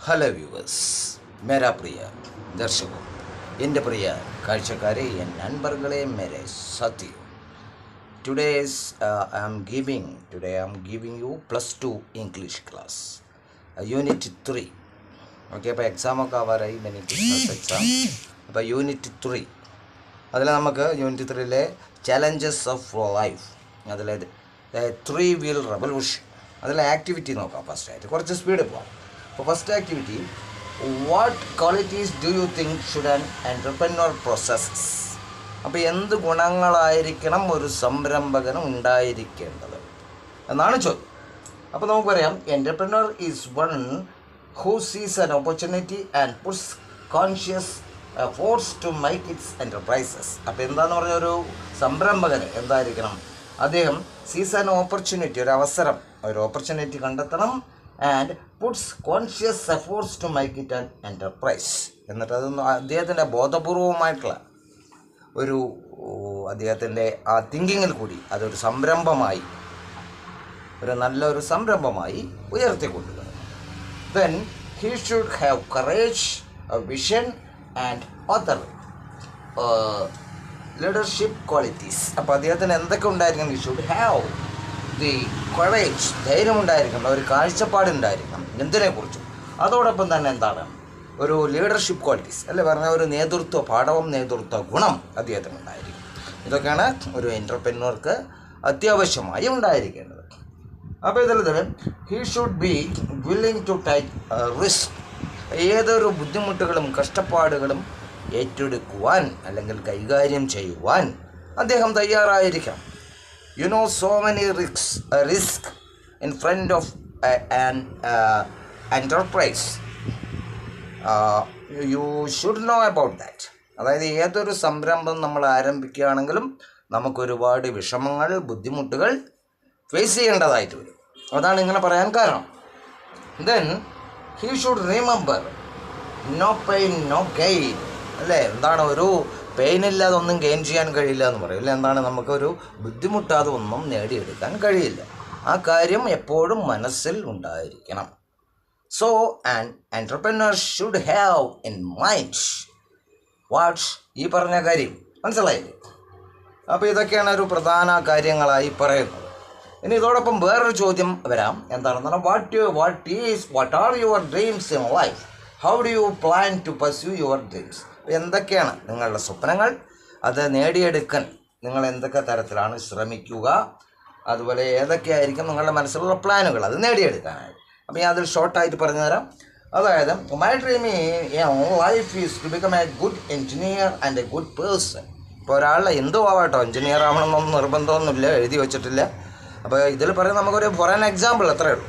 Hello viewers, മേരാ പ്രിയ ദർശകോ, എൻ്റെ പ്രിയ കാഴ്ചക്കാരെ, എൻ നൻപർകളെ, മേരെ സാത്തിയോ. I am giving you +2 English class, Unit 3. Okay, അപ്പോൾ എക്സാമൊക്കെ ആവാറായി, മെനി ക്രിസ്മസ് എക്സാം. അപ്പോൾ Unit 3 അതിൽ നമുക്ക് Unit 3ലെ ചലഞ്ചസ് ഓഫ് ലൈഫ്, അതിൽ 3 വീൽ റെവല്യൂഷൻ, അതിലെ ആക്ടിവിറ്റി നോക്കാം. ഫസ്റ്റായിട്ട് കുറച്ച് സ്പീഡ് പോകാം. അപ്പോൾ first activity, what qualities do you think should an entrepreneur possess? അപ്പോൾ എന്ത് ഗുണങ്ങളായിരിക്കണം ഒരു സംരംഭകന് ഉണ്ടായിരിക്കേണ്ടത് എന്നാണ് ചോദ്യം. അപ്പോൾ നമുക്ക് പറയാം, entrepreneur is one who sees an opportunity and puts conscious efforts to make its enterprises. അപ്പോൾ എന്താണെന്ന് പറഞ്ഞ ഒരു സംരംഭകന് എന്തായിരിക്കണം? അദ്ദേഹം സീസ് ആൻ ഓപ്പർച്യൂണിറ്റി, ഒരു ഓപ്പർച്യൂണിറ്റി കണ്ടെത്തണം, and puts conscious efforts to make it an enterprise. എന്നിട്ട് അതൊന്ന് അദ്ദേഹത്തിൻ്റെ ബോധപൂർവമായിട്ടുള്ള അദ്ദേഹത്തിൻ്റെ ആ തിങ്കിങ്ങിൽ കൂടി അതൊരു സംരംഭമായി, നല്ലൊരു സംരംഭമായി ഉയർത്തിക്കൊണ്ടുവരണം. Then he should have courage, vision and other leadership qualities. അപ്പോൾ അദ്ദേഹത്തിന് എന്തൊക്കെ ഉണ്ടായിരിക്കണം? He should have the courage, ധൈര്യം ഉണ്ടായിരിക്കണം, ഒരു കാഴ്ചപ്പാടുണ്ടായിരിക്കണം എന്തിനെക്കുറിച്ചും. അതോടൊപ്പം തന്നെ എന്താണ്, ഒരു ലീഡർഷിപ്പ് ക്വാളിറ്റീസ് അല്ലെ പറഞ്ഞ ഒരു നേതൃത്വ ഗുണം അദ്ദേഹത്തിന് ഉണ്ടായിരിക്കും. ഇതൊക്കെയാണ് ഒരു എൻ്റർപ്രന്യൂർക്ക് അത്യാവശ്യമായി ഉണ്ടായിരിക്കേണ്ടത്. അപ്പോൾ ഇതിൽ തന്നെ he should be willing to take risk, ഏതൊരു ബുദ്ധിമുട്ടുകളും കഷ്ടപ്പാടുകളും ഏറ്റെടുക്കുവാൻ അല്ലെങ്കിൽ കൈകാര്യം ചെയ്യുവാൻ അദ്ദേഹം തയ്യാറായിരിക്കണം. You know, so many risk in front of an enterprise. You should know about that. അതായത് ഏതൊരു സംരംഭം നമ്മൾ ആരംഭിക്കുകയാണെങ്കിലും നമുക്കൊരുപാട് വിഷമങ്ങൾ, ബുദ്ധിമുട്ടുകൾ ഫേസ് ചെയ്യേണ്ടതായിട്ട് വരും. അതാണ് ഇങ്ങനെ പറയാൻ കാരണം. Then he should remember, no pain no gain. അല്ലേ, എന്താണ്, ഒരു പെയിനില്ലാതെ ഒന്നും ഗെയിൻ ചെയ്യാൻ കഴിയില്ല എന്ന് പറയും. അല്ലേ, എന്താണ്, നമുക്കൊരു ബുദ്ധിമുട്ടാതെ ഒന്നും നേടിയെടുക്കാൻ കഴിയില്ല. ആ കാര്യം എപ്പോഴും മനസ്സിൽ ഉണ്ടായിരിക്കണം. So an entrepreneur should have in mind what, ഈ പറഞ്ഞ കാര്യം മനസ്സിലായില്ലേ? അപ്പോൾ ഇതൊക്കെയാണ് ഒരു പ്രധാന കാര്യങ്ങളായി പറയുന്നത്. ഇനി ഇതോടൊപ്പം വേറൊരു ചോദ്യം വരാം. എന്താണെന്ന് പറഞ്ഞാൽ, what are your dreams in life? How do you plan to pursue your dreams? എന്തൊക്കെയാണ് നിങ്ങളുടെ സ്വപ്നങ്ങൾ? അത് നേടിയെടുക്കാൻ നിങ്ങൾ എന്തൊക്കെ തരത്തിലാണ് ശ്രമിക്കുക? അതുപോലെ ഏതൊക്കെയായിരിക്കും നിങ്ങളുടെ മനസ്സിലുള്ള പ്ലാനുകൾ അത് നേടിയെടുക്കാനായി? അപ്പോൾ ഞാൻ അതിൽ ഷോർട്ടായിട്ട് പറഞ്ഞു തരാം. അതായത്, my dream in life is to become a good engineer and a good person. ഇപ്പോൾ ഒരാളുടെ എന്തോ ആവാട്ടോ, എൻജിനീയർ ആവണമെന്നൊന്നും നിർബന്ധമൊന്നുമില്ല, എഴുതി വെച്ചിട്ടില്ല. അപ്പോൾ ഇതിൽ പറയുന്നത് നമുക്കൊരു ഫോർ ആൻ എക്സാമ്പിൾ അത്രയേ ഉള്ളൂ.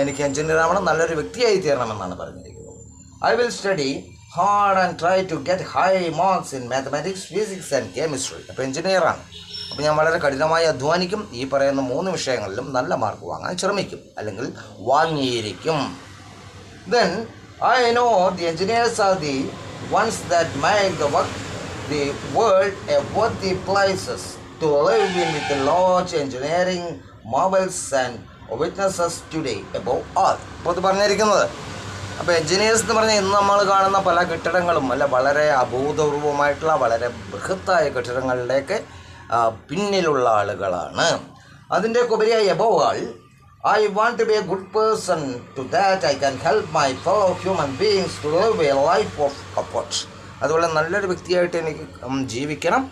എനിക്ക് എൻജിനീയർ ആവണം, നല്ലൊരു വ്യക്തിയായി തീരണമെന്നാണ് പറഞ്ഞിരിക്കുന്നത്. I will study hard and try to get high marks in mathematics, physics and chemistry. അപ്പോൾ എഞ്ചിനീയറാണ്, അപ്പോൾ ഞാൻ വളരെ കഠിനമായി അധ്വാനിക്കും, ഈ പറയുന്ന 3 വിഷയങ്ങളിലും നല്ല മാർക്ക് വാങ്ങാൻ ശ്രമിക്കും, അല്ലെങ്കിൽ വാങ്ങിയിരിക്കും. Then I know the engineers are the ones that make the world a worthy places to live in, with the large engineering marvels and witnesses today above all. അപ്പോൾ ഇത് പറഞ്ഞിരിക്കുന്നത്, അപ്പോൾ എൻജിനീയേഴ്സ് എന്ന് പറഞ്ഞാൽ ഇന്ന് നമ്മൾ കാണുന്ന പല കെട്ടിടങ്ങളും അല്ല, വളരെ അഭൂതപൂർവമായിട്ടുള്ള വളരെ ബൃഹത്തായ കെട്ടിടങ്ങളിലേക്ക് പിന്നിലുള്ള ആളുകളാണ്. അതിൻ്റെയൊക്കെ ഉപരിയായി above all, I want to be a good person. To that I can help my fellow human beings to live a life of comfort. അതുപോലെ നല്ലൊരു വ്യക്തിയായിട്ട് എനിക്ക് ജീവിക്കണം,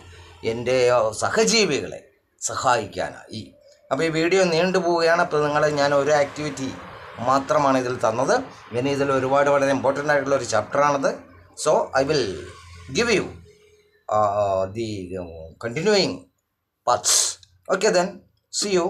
എൻ്റെ സഹജീവികളെ സഹായിക്കാനായി. അപ്പോൾ ഈ വീഡിയോ നീണ്ടുപോവുകയാണ്. അപ്പോൾ ഞാൻ ഒരു ആക്ടിവിറ്റി മാത്രമാണ് ഇതിൽ തന്നത്. ഇനി ഇതിൽ ഒരുപാട് വളരെ ഇമ്പോർട്ടൻ്റ് ആയിട്ടുള്ള ഒരു ചാപ്റ്ററാണിത്. So I will give you the continuing parts. Okay, then see U.